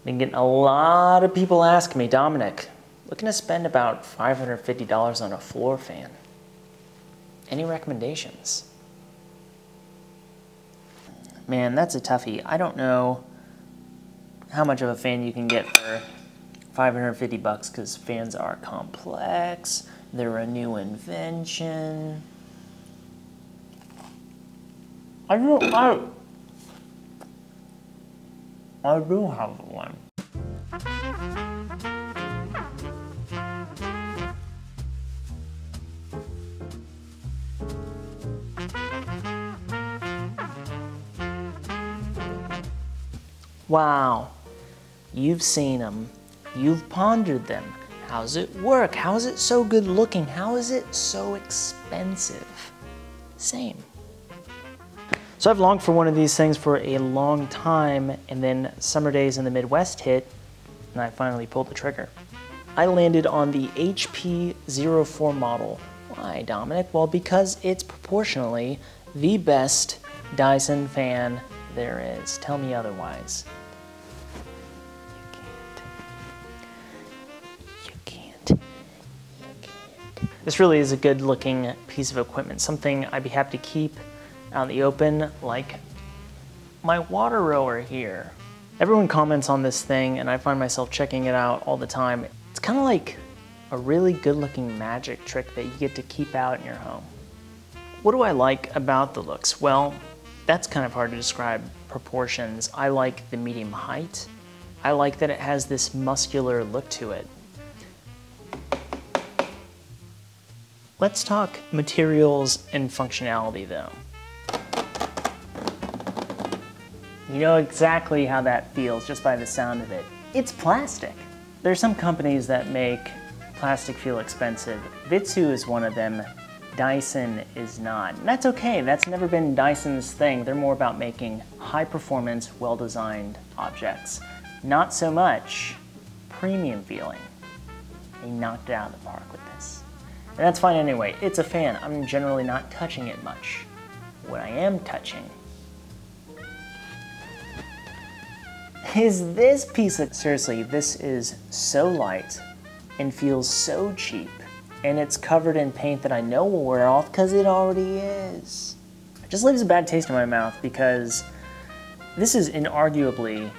Been getting a lot of people asking me, Dominic, looking to spend about $550 on a floor fan. Any recommendations? Man, that's a toughie. I don't know how much of a fan you can get for 550 bucks because fans are complex. They're a new invention. I do have one. Wow, you've seen them, you've pondered them. How's it work? How is it so good looking? How is it so expensive? Same. So I've longed for one of these things for a long time, and then summer days in the Midwest hit, and I finally pulled the trigger. I landed on the HP04 model. Why, Dominic? Well, because it's proportionally the best Dyson fan there is. Tell me otherwise. You can't. This really is a good looking piece of equipment, something I'd be happy to keep out in the open, like my water rower here. Everyone comments on this thing and I find myself checking it out all the time. It's kind of like a really good looking magic trick that you get to keep out in your home. What do I like about the looks? Well, that's kind of hard to describe. Proportions. I like the medium height. I like that it has this muscular look to it. Let's talk materials and functionality though. You know exactly how that feels just by the sound of it. It's plastic. There's some companies that make plastic feel expensive. Bitsu is one of them. Dyson is not. And that's okay. That's never been Dyson's thing. They're more about making high-performance, well-designed objects. Not so much premium feeling. They knocked it out of the park with this. And that's fine anyway. It's a fan. I'm generally not touching it much. What I am touching is this piece of, seriously, this is so light and feels so cheap, and it's covered in paint that I know will wear off because it already is. It just leaves a bad taste in my mouth because this is inarguably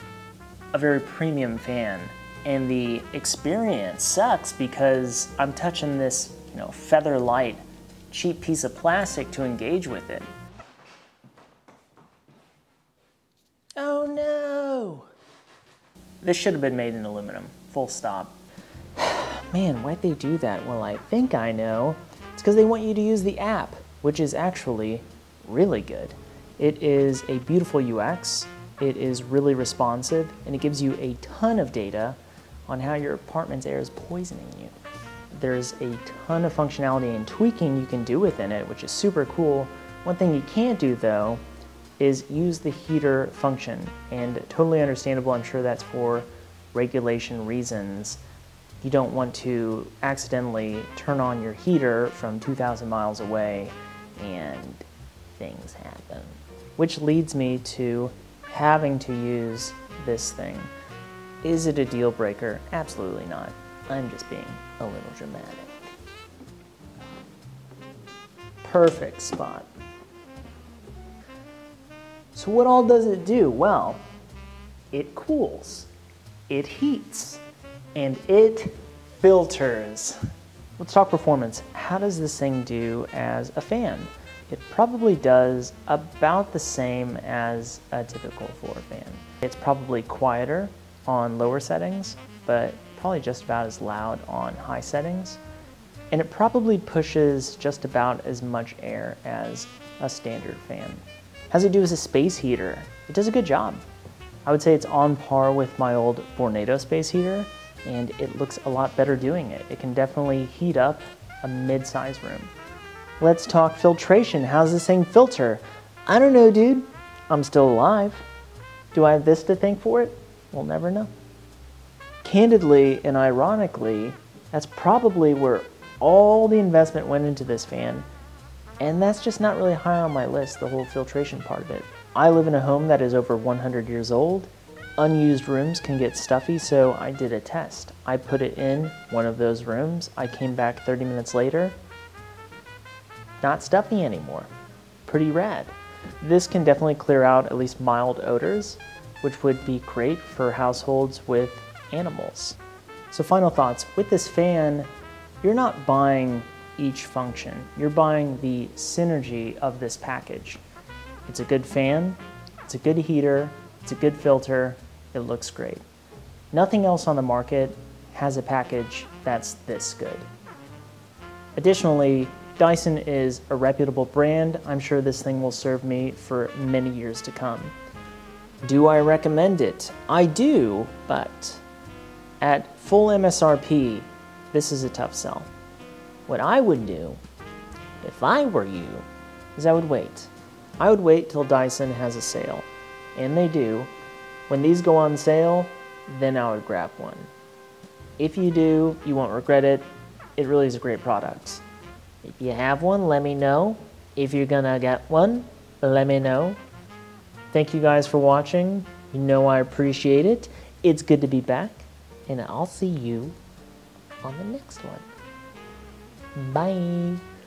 a very premium fan, and the experience sucks because I'm touching this, feather light, cheap piece of plastic to engage with it. Oh no! This should have been made in aluminum, full stop. Man, why'd they do that? Well, I think I know. It's because they want you to use the app, which is actually really good. It is a beautiful UX, it is really responsive, and it gives you a ton of data on how your apartment's air is poisoning you. There's a ton of functionality and tweaking you can do within it, which is super cool. One thing you can't do, though, is use the heater function, and totally understandable. I'm sure that's for regulation reasons. You don't want to accidentally turn on your heater from 2,000 miles away and things happen. Which leads me to having to use this thing. Is it a deal breaker? Absolutely not. I'm just being a little dramatic. Perfect spot. So what all does it do? Well, it cools, it heats, and it filters. Let's talk performance. How does this thing do as a fan? It probably does about the same as a typical floor fan. It's probably quieter on lower settings, but probably just about as loud on high settings. And it probably pushes just about as much air as a standard fan. How's it do as a space heater? It does a good job. I would say it's on par with my old Vornado space heater, and it looks a lot better doing it. It can definitely heat up a mid-sized room. Let's talk filtration. How's this thing filter? I don't know, dude. I'm still alive. Do I have this to thank for it? We'll never know. Candidly and ironically, that's probably where all the investment went into this fan, and that's just not really high on my list, the whole filtration part of it. I live in a home that is over 100 years old, unused rooms can get stuffy, so I did a test. I put it in one of those rooms. I came back 30 minutes later, not stuffy anymore. Pretty rad. This can definitely clear out at least mild odors, which would be great for households with animals. So final thoughts, with this fan, you're not buying each function. You're buying the synergy of this package. It's a good fan, it's a good heater, it's a good filter, it looks great. Nothing else on the market has a package that's this good. Additionally, Dyson is a reputable brand. I'm sure this thing will serve me for many years to come. Do I recommend it? I do, but at full MSRP, this is a tough sell. What I would do, if I were you, is I would wait. I would wait till Dyson has a sale, and they do. When these go on sale, then I would grab one. If you do, you won't regret it. It really is a great product. If you have one, let me know. If you're gonna get one, let me know. Thank you guys for watching. You know I appreciate it. It's good to be back, and I'll see you on the next one. Bye.